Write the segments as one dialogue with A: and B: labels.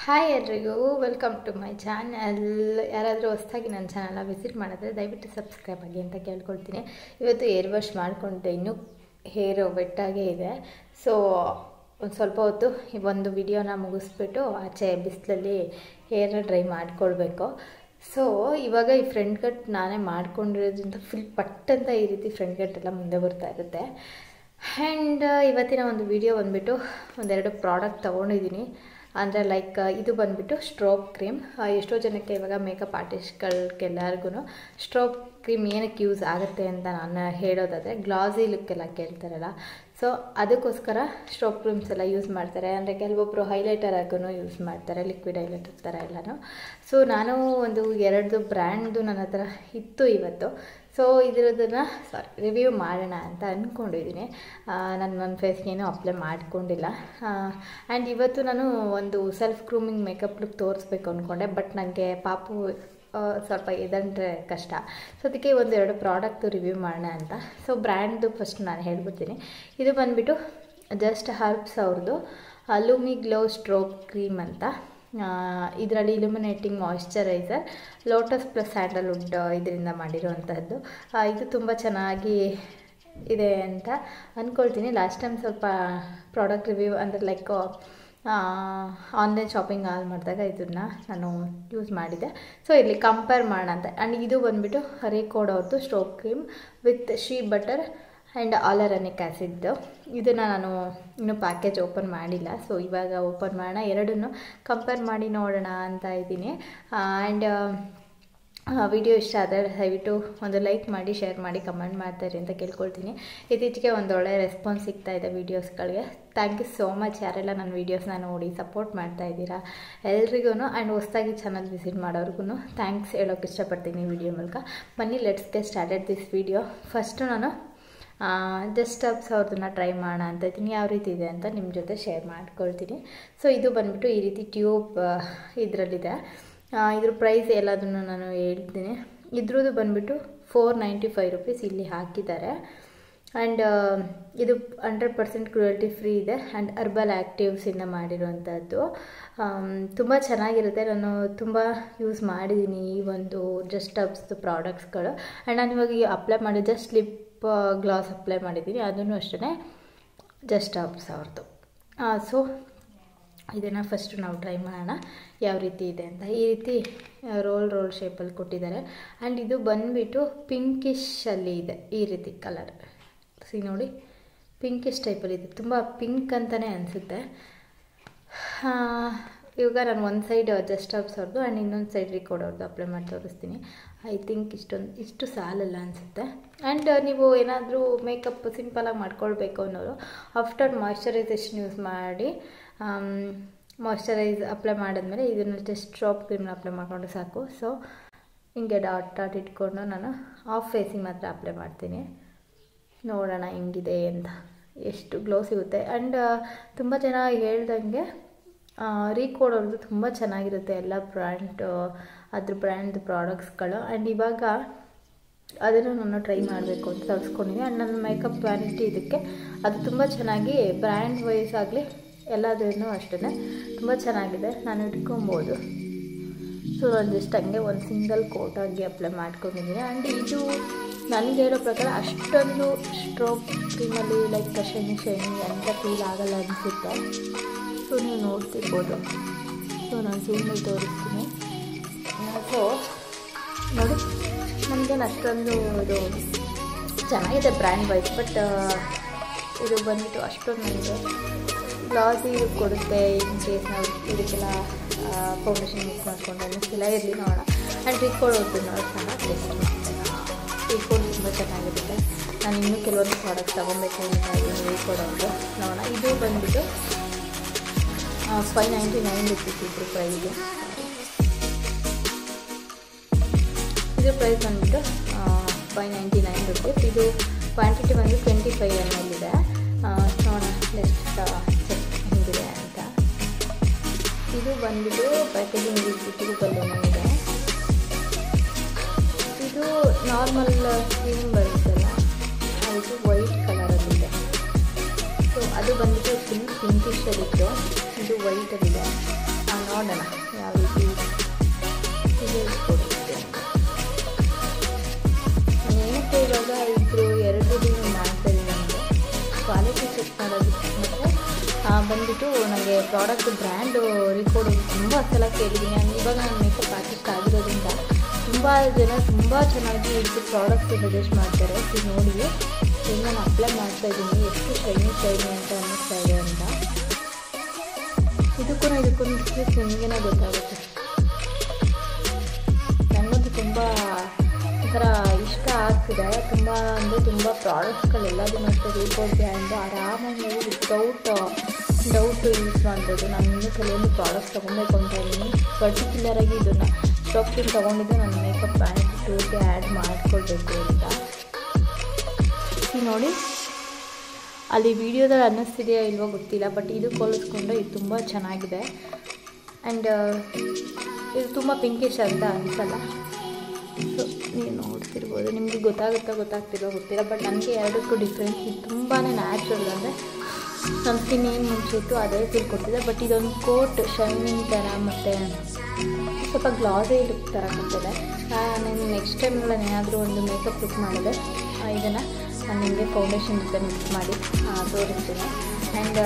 A: Hi ಎಲ್ರಿಗೂ welcome to my channel. ಯಾರಾದರೂ ಹೊಸದಾಗಿ ನನ್ನ ಚಾನಲ್ನ ವಿಸಿಟ್ ಮಾಡಿದ್ರೆ ದಯವಿಟ್ಟು ಸಬ್ಸ್ಕ್ರೈಬ್ ಆಗಿ ಅಂತ ಕೇಳ್ಕೊಳ್ತೀನಿ. ಇವತ್ತು ಏರ್ ವಾಶ್ ಮಾಡಿಕೊಂಡೆ, ಇನ್ನೂ ಹೇರ್ ವೆಟ್ಟಾಗೇ ಇದೆ. ಸೊ ಒಂದು ಸ್ವಲ್ಪ ಹೊತ್ತು ಒಂದು ವಿಡಿಯೋನ ಮುಗಿಸ್ಬಿಟ್ಟು ಆಚೆ ಬಿಸಿಲಲ್ಲಿ ಹೇರ್ನ ಡ್ರೈ ಮಾಡಿಕೊಳ್ಬೇಕು. ಸೊ ಇವಾಗ ಈ ಫ್ರಂಟ್ ಕಟ್ ನಾನೇ ಮಾಡ್ಕೊಂಡಿರೋದ್ರಿಂದ ಫುಲ್ ಪಟ್ಟಂತ ಈ ರೀತಿ ಫ್ರಂಟ್ ಕಟ್ ಎಲ್ಲ ಮುಂದೆ ಬರ್ತಾ ಇರುತ್ತೆ. ಆ್ಯಂಡ್ ಇವತ್ತಿನ ಒಂದು ವಿಡಿಯೋ ಬಂದುಬಿಟ್ಟು ಒಂದೆರಡು ಪ್ರಾಡಕ್ಟ್ ತೊಗೊಂಡಿದ್ದೀನಿ. ಅಂದರೆ ಲೈಕ್ ಇದು ಬಂದುಬಿಟ್ಟು ಸ್ಟ್ರೋಬ್ ಕ್ರೀಮ್. ಎಷ್ಟೋ ಜನಕ್ಕೆ ಇವಾಗ ಮೇಕಪ್ ಆರ್ಟಿಸ್ಟ್ಗಳಿಗೆಲ್ಲರಿಗೂ ಸ್ಟ್ರೋಬ್ ಕ್ರೀಮ್ ಏನಕ್ಕೆ ಯೂಸ್ ಆಗುತ್ತೆ ಅಂತ ನಾನು ಹೇಳೋದಾದರೆ, ಗ್ಲಾಸಿ ಲುಕ್ಕೆಲ್ಲ ಕೇಳ್ತಾರಲ್ಲ, ಸೊ ಅದಕ್ಕೋಸ್ಕರ ಸ್ಟ್ರೋಬ್ ಕ್ರೀಮ್ಸ್ ಎಲ್ಲ ಯೂಸ್ ಮಾಡ್ತಾರೆ. ಅಂದರೆ ಕೆಲವೊಬ್ಬರು ಹೈಲೈಟರ್ ಆಗೂ ಯೂಸ್ ಮಾಡ್ತಾರೆ, ಲಿಕ್ವಿಡ್ ಹೈಲೈಟರ್ ಥರ ಎಲ್ಲನೂ. ಸೊ ನಾನು ಒಂದು ಎರಡು ಬ್ರ್ಯಾಂಡ್ದು ನನ್ನ ಹತ್ರ ಇತ್ತು ಇವತ್ತು. ಸೊ ಇದರದನ್ನು ರಿವ್ಯೂ ಮಾಡೋಣ ಅಂತ ಅಂದ್ಕೊಂಡಿದ್ದೀನಿ. ನಾನು ನನ್ನ ಫೇಸ್ಗೇನು ಅಪ್ಲೈ ಮಾಡ್ಕೊಂಡಿಲ್ಲ. ಆ್ಯಂಡ್ ಇವತ್ತು ನಾನು ಒಂದು ಸೆಲ್ಫ್ ಗ್ರೂಮಿಂಗ್ ಮೇಕಪ್ ಲುಕ್ ತೋರಿಸ್ಬೇಕು ಅಂದ್ಕೊಂಡೆ, ಬಟ್ ನನಗೆ ಪಾಪು ಸ್ವಲ್ಪ ಇದಂದರೆ ಕಷ್ಟ. ಸೊ ಅದಕ್ಕೆ ಒಂದೆರಡು ಪ್ರಾಡಕ್ಟು ರಿವ್ಯೂ ಮಾಡೋಣ ಅಂತ. ಸೊ ಬ್ರ್ಯಾಂಡ್ದು ಫಸ್ಟ್ ನಾನು ಹೇಳ್ಬಿಡ್ತೀನಿ. ಇದು ಬಂದುಬಿಟ್ಟು ಜಸ್ಟ್ ಹರ್ಬ್ಸ್ ಅವ್ರದ್ದು ಲೂಮಿ ಗ್ಲೋ ಸ್ಟ್ರೋಬ್ ಕ್ರೀಮ್ ಅಂತ. ಇದರಲ್ಲಿ illuminating moisturiser, lotus plus Sandalwood ಇದರಿಂದ ಮಾಡಿರುವಂಥದ್ದು. ಇದು ತುಂಬ ಚೆನ್ನಾಗಿ ಇದೆ ಅಂತ ಅಂದ್ಕೊಳ್ತೀನಿ. ಲಾಸ್ಟ್ ಟೈಮ್ ಸ್ವಲ್ಪ ಪ್ರಾಡಕ್ಟ್ ರಿವ್ಯೂ ಅಂದರೆ ಲೈಕ್ ಆನ್ಲೈನ್ ಶಾಪಿಂಗ್ ಮಾಡಿದಾಗ ಇದನ್ನು ನಾನು ಯೂಸ್ ಮಾಡಿದ್ದೆ. ಸೊ ಇಲ್ಲಿ ಕಂಪೇರ್ ಮಾಡೋಣ ಅಂತ. ಆ್ಯಂಡ್ ಇದು ಬಂದುಬಿಟ್ಟು ರೇಕೋಡ್ ಅವ್ರದ್ದು strobe cream with shea butter and hyaluronic acid. ಇದನ್ನು ನಾನು ಇನ್ನೂ ಪ್ಯಾಕೇಜ್ ಓಪನ್ ಮಾಡಿಲ್ಲ. ಸೊ ಇವಾಗ ಓಪನ್ ಮಾಡೋಣ, ಎರಡನ್ನೂ ಕಂಪೇರ್ ಮಾಡಿ ನೋಡೋಣ ಅಂತ ಇದ್ದೀನಿ. ಆ್ಯಂಡ್ ವಿಡಿಯೋ ಇಷ್ಟ ಆದರೆ ದಯವಿಟ್ಟು ಒಂದು ಲೈಕ್ ಮಾಡಿ, ಶೇರ್ ಮಾಡಿ, ಕಮೆಂಟ್ ಮಾಡ್ತಾರೆ ಅಂತ ಕೇಳ್ಕೊಳ್ತೀನಿ. ಇತ್ತೀಚೆಗೆ ಒಂದು ಒಳ್ಳೆಯ ರೆಸ್ಪಾನ್ಸ್ ಸಿಗ್ತಾಯಿದೆ ವೀಡಿಯೋಸ್ಗಳಿಗೆ. ಥ್ಯಾಂಕ್ ಯು ಸೋ ಮಚ್ ಯಾರೆಲ್ಲ ನನ್ನ ವೀಡಿಯೋಸ್ನ ನೋಡಿ ಸಪೋರ್ಟ್ ಮಾಡ್ತಾಯಿದ್ದೀರಾ ಎಲ್ರಿಗೂ. ಆ್ಯಂಡ್ ಹೊಸದಾಗಿ ಚಾನಲ್ ವಿಸಿಟ್ ಮಾಡೋರ್ಗು ಥ್ಯಾಂಕ್ಸ್ ಹೇಳೋಕ್ಕೆ ಇಷ್ಟಪಡ್ತೀನಿ ವಿಡಿಯೋ ಮೂಲಕ. ಬನ್ನಿ, let's get started this video. First ನಾನು ಜಸ್ಟ್ ಹರ್ಬ್ಸ್ ಅವ್ರದ್ದನ್ನ ಟ್ರೈ ಮಾಡೋಣ ಅಂತ ಇದ್ದೀನಿ. ಯಾವ ರೀತಿ ಇದೆ ಅಂತ ನಿಮ್ಮ ಜೊತೆ ಶೇರ್ ಮಾಡ್ಕೊಳ್ತೀನಿ. ಸೊ ಇದು ಬಂದುಬಿಟ್ಟು ಈ ರೀತಿ ಟ್ಯೂಬ್ ಇದರಲ್ಲಿದೆ. ಇದ್ರ ಪ್ರೈಸ್ ಎಲ್ಲದನ್ನು ನಾನು ಹೇಳ್ತೀನಿ. ಇದ್ರದ್ದು ಬಂದುಬಿಟ್ಟು 495 ರುಪೀಸ್ ಇಲ್ಲಿ ಹಾಕಿದ್ದಾರೆ. ಆ್ಯಂಡ್ ಇದು 100% ಕ್ರುಯಲ್ಟಿ ಫ್ರೀ ಇದೆ. ಆ್ಯಂಡ್ ಹರ್ಬಲ್ ಆ್ಯಕ್ಟಿವ್ಸಿಂದ ಮಾಡಿರುವಂಥದ್ದು. ತುಂಬ ಚೆನ್ನಾಗಿರುತ್ತೆ. ನಾನು ತುಂಬ ಯೂಸ್ ಮಾಡಿದ್ದೀನಿ ಈ ಒಂದು ಜಸ್ಟ್ ಹರ್ಬ್ಸ್ದು ಪ್ರಾಡಕ್ಟ್ಸ್ಗಳು. ಆ್ಯಂಡ್ ನಾನು ಇವಾಗ ಅಪ್ಲೈ ಮಾಡಿ ಜಸ್ಟ್ ಲಿಪ್ ಗ್ಲಾಸ್ ಅಪ್ಲೈ ಮಾಡಿದ್ದೀನಿ, ಅದನ್ನು ಅಷ್ಟೇ ಜಸ್ಟ್ ಹರ್ಬ್ಸ್ ಅವ್ರದ್ದು. ಸೊ ಇದನ್ನು ಫಸ್ಟು ನಾವು ಟ್ರೈ ಮಾಡೋಣ ಯಾವ ರೀತಿ ಇದೆ ಅಂತ. ಈ ರೀತಿ ರೋಲ್ ಶೇಪಲ್ಲಿ ಕೊಟ್ಟಿದ್ದಾರೆ. ಆ್ಯಂಡ್ ಇದು ಬಂದುಬಿಟ್ಟು ಪಿಂಕಿಶಲ್ಲಿ ಇದೆ, ಈ ರೀತಿ ಕಲರ್ ನೋಡಿ, ಪಿಂಕಿಶ್ ಟೈಪಲ್ಲಿ ಇದೆ. ತುಂಬ ಪಿಂಕ್ ಅಂತಲೇ ಅನಿಸುತ್ತೆ. ಇವಾಗ ನಾನು ಒಂದು ಸೈಡ್ ಜಸ್ಟ್ ಹರ್ಬ್ಸ್ ಅವ್ರದ್ದು ಆ್ಯಂಡ್ ಇನ್ನೊಂದು ಸೈಡ್ ರೇಕೋಡ್ ಅವ್ರದ್ದು ಅಪ್ಲೈ ಮಾಡಿ ತೋರಿಸ್ತೀನಿ. ಐ ಥಿಂಕ್ ಇಷ್ಟು ಸಾಲಲ್ಲ ಅನಿಸುತ್ತೆ. ಆ್ಯಂಡ್ ನೀವು ಏನಾದರೂ ಮೇಕಪ್ ಸಿಂಪಲಾಗಿ ಮಾಡ್ಕೊಳ್ಬೇಕು ಅನ್ನೋರು ಆಫ್ಟರ್ ಮಾಯಿಶ್ಚರೈಸೇಷನ್ ಯೂಸ್ ಮಾಡಿ ಮಾಯಿಶ್ಚರೈಸ್ ಅಪ್ಲೈ ಮಾಡಿದ್ಮೇಲೆ ಇದನ್ನು ಜಸ್ಟ್ ಸ್ಟ್ರೋಬ್ ಕ್ರೀಮ್ನ ಅಪ್ಲೈ ಮಾಡಿಕೊಂಡು ಸಾಕು. ಸೊ ಹಿಂಗೆ ಡಾಟ್ ಇಟ್ಕೊಂಡು ನಾನು ಆಫ್ ಫೇಸಿಗೆ ಮಾತ್ರ ಅಪ್ಲೈ ಮಾಡ್ತೀನಿ. ನೋಡೋಣ ಹೆಂಗಿದೆ ಅಂತ, ಎಷ್ಟು ಗ್ಲೋ ಸಿಗುತ್ತೆ. ಆ್ಯಂಡ್ ತುಂಬ ಜನ ಹೇಳ್ದಂಗೆ ರೇಕೋಡ್ ಅವ್ರದ್ದು ತುಂಬ ಚೆನ್ನಾಗಿರುತ್ತೆ ಎಲ್ಲ ಅದ್ರ ಬ್ರ್ಯಾಂಡ್ ಪ್ರಾಡಕ್ಟ್ಸ್ಗಳು. ಆ್ಯಂಡ್ ಇವಾಗ ಅದನ್ನು ನಾನು ಟ್ರೈ ಮಾಡಬೇಕು ಅಂತ ತರಿಸ್ಕೊಂಡಿದ್ದೀನಿ. ಆ್ಯಂಡ್ ನನ್ನ ಮೇಕಪ್ ವ್ಯಾನಿಟಿ ಇದಕ್ಕೆ ಅದು ತುಂಬ ಚೆನ್ನಾಗಿ ಬ್ರ್ಯಾಂಡ್ ವೈಸ್ ಆಗಲಿ ಎಲ್ಲದೂ ಅಷ್ಟೇ ತುಂಬ ಚೆನ್ನಾಗಿದೆ, ನಾನು ಇಟ್ಕೊಬೋದು. ಸೊ ನಾನು ಜಸ್ಟ್ ಹಂಗೆ ಒಂದು ಸಿಂಗಲ್ ಕೋಟಾಗಿ ಅಪ್ಲೈ ಮಾಡ್ಕೊಂಡಿದ್ದೀನಿ. ಆ್ಯಂಡ್ ಇದು ನನಗೆ ಹೇಳೋ ಪ್ರಕಾರ ಅಷ್ಟೊಂದು ಸ್ಟ್ರೋಬ್ ಕ್ರೀಮಲ್ಲಿ ಲೈಕ್ ಶೈನಿ ಅಂತ ಫೀಲ್ ಆಗಲ್ಲ ಅನಿಸುತ್ತೆ. ಸೊ ನೀವು ನೋಡ್ತಿರ್ಬೋದು. ಸೊ ನಾನು ಝೂಮಲ್ಲಿ ತೋರಿಸ್ತೀನಿ. ಸೊ ನೋಡಿ, ನನಗೇನು ಅಷ್ಟೊಂದು ಇದು ಚೆನ್ನಾಗಿದೆ ಬ್ರ್ಯಾಂಡ್ ವೈಸ್, ಬಟ್ ಇದು ಬಂದುಬಿಟ್ಟು ಅಷ್ಟೊಂದು ನನಗೆ ಗ್ಲಾಸಿ ಕೊಡುತ್ತೆ. ಇನ್ ಕೇಸ್ ನಾವು ಇದಕ್ಕೆಲ್ಲ ಫೌಂಡೇಶನ್ ಮಿಕ್ಸ್ ಮಾಡಿಕೊಂಡು ಅನ್ನಿಸ್ತಿಲ್ಲ, ಇರಲಿ ನೋಡೋಣ. ಆ್ಯಂಡ್ ರೇಕೋಡ್ ಅವ್ರದ್ದು ಸಹ ರೇಕೋಡ್ ತುಂಬ ಚೆನ್ನಾಗಿರುತ್ತೆ. ನಾನು ಇನ್ನೂ ಕೆಲವೊಂದು ಪ್ರಾಡಕ್ಟ್ ತೊಗೊಬೇಕು ಅಂತ ಇದ್ದೀನಿ ರೇಕೋಡ್ ಅವ್ರದ್ದು. ನೋಡೋಣ. ಇದು ಬಂದುಬಿಟ್ಟು 599 ರುಪೀಸ್ ಇದ್ರ ಪ್ರೈಸು. ಇದ್ರ ಪ್ರೈಸ್ ಬಂದುಬಿಟ್ಟು 599 ರುಪೀಸ್. ಇದು ಕ್ವಾಂಟಿಟಿ ಬಂದು 25 ml ಇದೆ. ನೋಡೋಣ ನೆಕ್ಸ್ಟ್ ಹೆಂಗಿದೆ ಅಂತ. ಇದು ಬಂದುಬಿಟ್ಟು ಪ್ಯಾಕೇಜಿಂಗ್ ಟ್ಯೂಬಲ್ಲೇ ಇದೆ. ಇದು ನಾರ್ಮಲ್ ಕ್ರೀಮ್ ಬರುತ್ತಲ್ಲ, ಅದು ವೈಟ್ ಕಲರಲ್ಲಿದೆ. ಸೊ ಅದು ಬಂದುಬಿಟ್ಟು ಫುಲ್ ಪಿಂಕಿಶಲ್ಲಿತ್ತು, ಇದು ವೈಟಲ್ಲಿದೆ. ನೋಡೋಣ ಯಾವ ರೀತಿ ಕೊಡುತ್ತೆ. ನಾನು ಏನಕ್ಕೆ ಇವಾಗ ಇಬ್ಬರು 2 ದಿನ ಮಾಡ್ತಾಯಿದ್ದೀನಿ. ನನಗೆ ಕ್ವಾಲಿಟಿ ಚೆಕ್ ಮಾಡೋದು ಮತ್ತು ಬಂದುಬಿಟ್ಟು ನನಗೆ ಪ್ರಾಡಕ್ಟ್ ಬ್ರ್ಯಾಂಡು ರಿಕೋಡ್ ತುಂಬ ಸಲ ಕೇಳಿದ್ದೀನಿ. ಇವಾಗ ನಾನು ಮೇಕಪ್ ಆರ್ಟಿಸ್ಟ್ ಆಗಿರೋದ್ರಿಂದ ತುಂಬ ಜನ ತುಂಬ ಚೆನ್ನಾಗಿ ಇದು ಪ್ರಾಡಕ್ಟ್ ಸಜೆಸ್ಟ್ ಮಾಡ್ತಾರೆ. ಇದು ನೋಡಿ ಈಗ ನಾನು ಅಪ್ಲೈ ಮಾಡ್ತಾಯಿದ್ದೀನಿ, ಎಷ್ಟು ಶೈನಿ ಅಂತ ಅನ್ನಿಸ್ತಾ ಇದೆ ಅಂತ. ಇದಕ್ಕೂ ಡಿಫ್ರೆನ್ಸ್ ನಿಮಗೇನೆ ಗೊತ್ತಾಗುತ್ತೆ. ನನಗದು ತುಂಬ ಒಂಥರ ಇಷ್ಟ ಆಗ್ತಿದೆ. ತುಂಬ ಅಂದರೆ ತುಂಬ ಪ್ರಾಡಕ್ಟ್ಸ್ಗಳೆಲ್ಲದೂ ಮತ್ತು ರಿಕೋಡ್ ಬ್ರ್ಯಾಂಡು ಆರಾಮಾಗಿ ನೀವು ಡೌಟ್ ಯೂಸ್ ಮಾಡ್ಬೋದು. ನಾನು ಇನ್ನೂ ಕೆಲವೊಂದು ಪ್ರಾಡಕ್ಟ್ಸ್ ತೊಗೊಬೇಕು ಅಂತ ಇದ್ದೀನಿ. ಪರ್ಟಿಕ್ಯುಲರಾಗಿ ಇದನ್ನು ಸ್ಟಾಕ್ ಕ್ರೀಮ್ ತೊಗೊಂಡಿದ್ದು ನನ್ನ ಮೇಕಪ್ ಬ್ರ್ಯಾಂಡ್ಗೆ ಆ್ಯಡ್ ಮಾಡಿಕೊಳ್ಬೇಕು ಅಂತ. ನೋಡಿ ಅಲ್ಲಿ ವಿಡಿಯೋದಲ್ಲಿ ಅನ್ನಿಸ್ತಿದೆಯಾ ಇಲ್ವೋ ಗೊತ್ತಿಲ್ಲ, ಬಟ್ ಇದು ಹೋಲಿಸ್ಕೊಂಡ್ರೆ ಇದು ತುಂಬ ಚೆನ್ನಾಗಿದೆ. ಆ್ಯಂಡ್ ಇದು ತುಂಬ ಪಿಂಕಿಶ್ ಅಂತ ಅನಿಸಲ್ಲ. ಸೊ ನೀವು ನೋಡ್ತಿರ್ಬೋದು, ನಿಮಗೆ ಗೊತ್ತಾಗ್ತಿರೋ ಗೊತ್ತಿಲ್ಲ, ಬಟ್ ನನಗೆ ಎರಡಕ್ಕೂ ಡಿಫ್ರೆನ್ಸ್. ಇದು ತುಂಬಾ ನ್ಯಾಚುರಲ್, ಅಂದರೆ ನಮ್ಮ ಸ್ಕಿನ್ ಏನು ಮುಂಚಿತ್ತು ಅದೇ ಫೀಲ್ ಕೊಡ್ತಿದೆ. ಬಟ್ ಇದೊಂದು ಕೋಟ್ ಶೈನಿಂಗ್ ಥರ ಮತ್ತು ಸ್ವಲ್ಪ ಗ್ಲಾಸಿ ಲುಕ್ ಥರ ಕೊಡ್ತಿದೆ. ನಾನು ನೆಕ್ಸ್ಟ್ ಟೈಮ್ಗಳ ಏನಾದರೂ ಒಂದು ಮೇಕಪ್ ಲುಕ್ ಮಾಡಿದೆ ಇದನ್ನು ನಾನು ನಿಮಗೆ ಫೌಂಡೇಶನ್ ಜೊತೆ ಮಿಕ್ಸ್ ಮಾಡಿ ತೋರಿಸ್ತೀನಿ. ಆ್ಯಂಡ್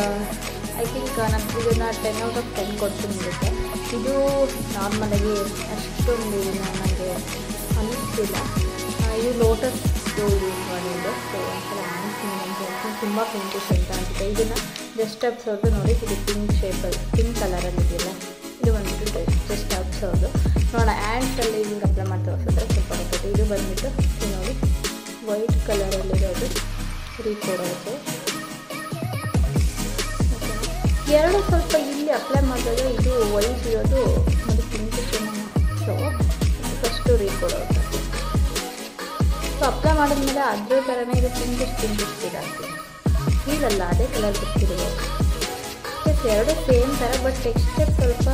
A: ಐ ಥಿಂಕ್ ನಾನು ಇದನ್ನು 10 out of 10 ಕೊಡ್ತೀನಿ ಇರುತ್ತೆ. ಇದು ನಾರ್ಮಲಾಗಿ ಅಷ್ಟೊಂದು ನನಗೆ ಅನ್ನಿಸ್ತಿಲ್ಲ. ಇದು ಲೋಟಸ್ ಯೂಸ್ ಮಾಡಿದ್ದು. ಸೊ ಒಂದ್ಸಲ ಅನಿಸ್ತೀನಿ ತುಂಬ ಪಿಂಕಿಶ್ ಅಂತ ಅನಿಸುತ್ತೆ. ಇದನ್ನು ಜಸ್ಟ್ ಹಬ್ಸೋದು ನೋಡಿ, ಇದು ಪಿಂಕ್ ಶೇಪಲ್ಲಿ ಪಿಂಕ್ ಕಲರಲ್ಲಿ ಇದೆಯಲ್ಲ, ಇದು ಬಂದುಬಿಟ್ಟು ಜಸ್ಟ್ ಹಬ್ಸೋದು ನೋಡೋಣ. ಹ್ಯಾಂಡ್ಸಲ್ಲಿ ಇದು ಅಪ್ಲೈ ಮಾಡಿ ತೋರಿಸಿದ್ರೆ ಸ್ವಲ್ಪ ಗೊತ್ತದೆ. ಇದು ಬಂದುಬಿಟ್ಟು ನೋಡಿ ವೈಟ್ ಕಲರಲ್ಲಿರೋದು ರೀಕೊಡೋದು. ಎರಡು ಸ್ವಲ್ಪ ಇಲ್ಲಿ ಅಪ್ಲೈ ಮಾಡಿದಾಗ ಇದು ವೈಟ್ ಇರೋದು ಮತ್ತು ಪಿಂಕಿಶ್. ಸೊ ಫಸ್ಟು ರೀಕೊಡೋದು. ಸೊ ಅಪ್ಲೈ ಮಾಡಿದ್ಮೇಲೆ ಅದ್ರ ಥರನೇ ಇದು ಪಿಂಕಿಶ್ ಇದಾಗ್ತದೆ. ಇಲ್ಲಲ್ಲ ಅದೇ ಕಲರ್ ಗೊತ್ತಿರೋದು. ಎಸ್ ಎರಡು ಸೇಮ್ ಥರ, ಬಟ್ ಟೆಕ್ಸ್ಚರ್ ಸ್ವಲ್ಪ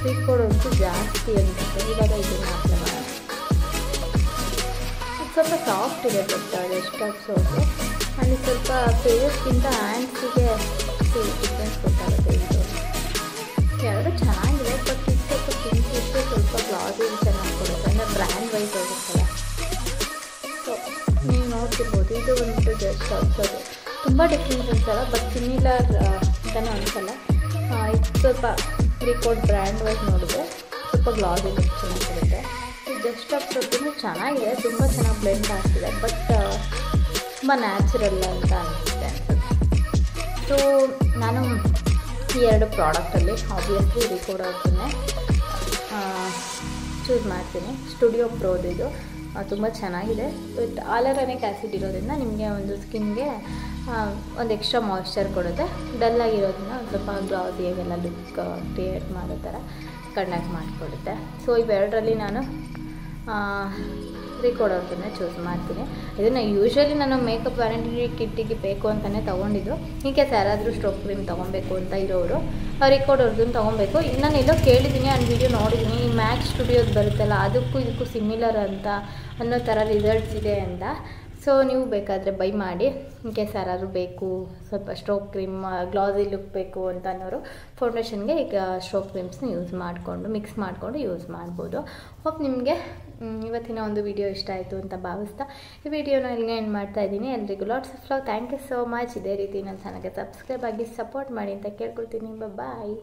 A: ರೀಕೊಡೋದು ಜಾಸ್ತಿ ಅನಿಸುತ್ತೆ. ಇವಾಗ ಇದನ್ನು ಅಪ್ಲೈ ಮಾಡೋಣ. ಸ್ವಲ್ಪ ಸಾಫ್ಟ್ ಇದೆ, ಬಟ್ ಎಷ್ಟು ಸೋಪು ಅಲ್ಲಿ ಸ್ವಲ್ಪ ಫೇಸ್ಗಿಂತ ಹ್ಯಾಂಡ್ಸಿಗೆ ಡಿಫ್ರೆನ್ಸ್ ಗೊತ್ತಾಗುತ್ತೆ. ಇದು ಎರಡು ಚೆನ್ನಾಗಿದೆ, ಬಟ್ ಇದು ಸ್ವಲ್ಪ ಪಿಂಕಿಶ್, ಸ್ವಲ್ಪ ಗ್ಲಾಸಿ ಚೆನ್ನಾಗಿ ಕೊಡುತ್ತೆ, ಅಂದರೆ ಬ್ರ್ಯಾಂಡ್ ವೈಸ್ ಹೋಗುತ್ತಲ್ಲ. ಸೊ ನೀವು ನೋಡ್ತಿರ್ಬೋದು, ಇದು ಬಂದುಬಿಟ್ಟು ಜಸ್ಟ್ ಹಬ್ಸೋದು ತುಂಬ ಡಿಫ್ರೆನ್ಸ್ ಅನಿಸಲ್ಲ, ಬಟ್ ಸಿಮಿಲರ್ ಅಂತಲೂ ಅನಿಸಲ್ಲ. ಇದು ಸ್ವಲ್ಪ ರಿಕೋಡ್ ಬ್ರ್ಯಾಂಡ್ ವೈಸ್ ನೋಡಿದ್ರೆ ಸ್ವಲ್ಪ ಗ್ಲಾಸಿ ಲುಕ್ ಚೆನ್ನಾಗಿ ಕೊಡುತ್ತೆ. ಜಸ್ಟ್ ಹಬ್ಸೋದು ಚೆನ್ನಾಗಿದೆ, ತುಂಬ ಚೆನ್ನಾಗಿ ಬ್ಲೆಂಡ್ ಆಗ್ತಿದೆ, ಬಟ್ ತುಂಬ ನ್ಯಾಚುರಲ್ ಅಂತ ಅನಿಸುತ್ತೆ ಅನಿಸುತ್ತೆ. ಸೊ ನಾನು ಈ ಎರಡು ಪ್ರಾಡಕ್ಟಲ್ಲಿ ಆಬ್ವಿಯಸ್ಲಿ ರಿಕೋಡ್ ಅವ್ರನ್ನೇ ಚೂಸ್ ಮಾಡ್ತೀನಿ. ಸ್ಟುಡಿಯೋ ಪ್ರೋದು ಇದು ತುಂಬ ಚೆನ್ನಾಗಿದೆ. ಬಟ್ ಆಲರನಿಕ್ ಆ್ಯಸಿಡ್ ಇರೋದ್ರಿಂದ ನಿಮಗೆ ಒಂದು ಸ್ಕಿನ್ಗೆ ಒಂದು ಎಕ್ಸ್ಟ್ರಾ ಮಾಯ್ಶ್ಚರ್ ಕೊಡುತ್ತೆ. ಡಲ್ಲಾಗಿರೋದನ್ನ ಒಂದು ಸ್ವಲ್ಪ ಗ್ಲಾಸಿಯಾಗೆಲ್ಲ ಲುಕ್ ಕ್ರಿಯೇಟ್ ಮಾಡೋ ಥರ ಕಂಡಕ್ಟ್ ಮಾಡಿಕೊಡುತ್ತೆ. ಸೊ ಇವೆರಡರಲ್ಲಿ ನಾನು ರಿಕೋಡ್ ಅವ್ರನ್ನೇ ಚೂಸ್ ಮಾಡ್ತೀನಿ. ಇದನ್ನು ಯೂಶ್ವಲಿ ನಾನು ಮೇಕಪ್ ವ್ಯಾರಂಟಿ ಕಿಟ್ಟಿಗೆ ಬೇಕು ಅಂತಲೇ ತೊಗೊಂಡಿದ್ದು. ಹೀಗೆ ಯಾರಾದರೂ ಸ್ಟ್ರೋಕ್ ಕ್ರೀಮ್ ತೊಗೊಬೇಕು ಅಂತ ಇರೋರು ರಿಕೋಡ್ ಅವ್ರದ್ದನ್ನು ತೊಗೊಬೇಕು. ನಾನು ಎಲ್ಲೋ ಕೇಳಿದ್ದೀನಿ, ಆ್ಯಂಡ್ ವಿಡಿಯೋ ನೋಡಿದ್ದೀನಿ, ಈ ಮ್ಯಾಕ್ ಸ್ಟುಡಿಯೋದು ಬರುತ್ತಲ್ಲ ಅದಕ್ಕೂ ಇದಕ್ಕೂ ಸಿಮಿಲರ್ ಅಂತ ಅನ್ನೋ ಥರ ರಿಸಲ್ಟ್ಸ್ ಇದೆ ಅಂತ. ಸೊ ನೀವು ಬೇಕಾದರೆ ಬೈ ಮಾಡಿ. ಇನ್ ಕೇಸ್ ಯಾರಾದರೂ ಬೇಕು ಸ್ವಲ್ಪ ಸ್ಟ್ರೋಕ್ ಕ್ರೀಮ್ ಗ್ಲಾಸಿ ಲುಕ್ ಬೇಕು ಅಂತ ಅನ್ನೋರು ಫೌಂಡೇಶನ್ಗೆ ಈಗ ಸ್ಟ್ರೋಕ್ ಕ್ರೀಮ್ಸ್ನ ಮಿಕ್ಸ್ ಮಾಡಿಕೊಂಡು ಯೂಸ್ ಮಾಡ್ಬೋದು. ಹೋಪ್ ನಿಮಗೆ ಇವತ್ತಿನ ಒಂದು ವಿಡಿಯೋ ಇಷ್ಟ ಆಯಿತು ಅಂತ ಭಾವಿಸ್ತಾ ಈ ವಿಡಿಯೋನ ಇಲ್ಲಿಗೆ ಎಂಡ್ ಮಾಡ್ತಾ ಇದ್ದೀನಿ. ಎಲ್ರಿಗೂ lots of love. Thank you so much. ಇದೇ ರೀತಿ ನನ್ನ ಚಾನಲ್ಗೆ ಸಬ್ಸ್ಕ್ರೈಬ್ ಆಗಿ ಸಪೋರ್ಟ್ ಮಾಡಿ ಅಂತ ಕೇಳ್ಕೊಳ್ತೀನಿ. ಬಾಯ್.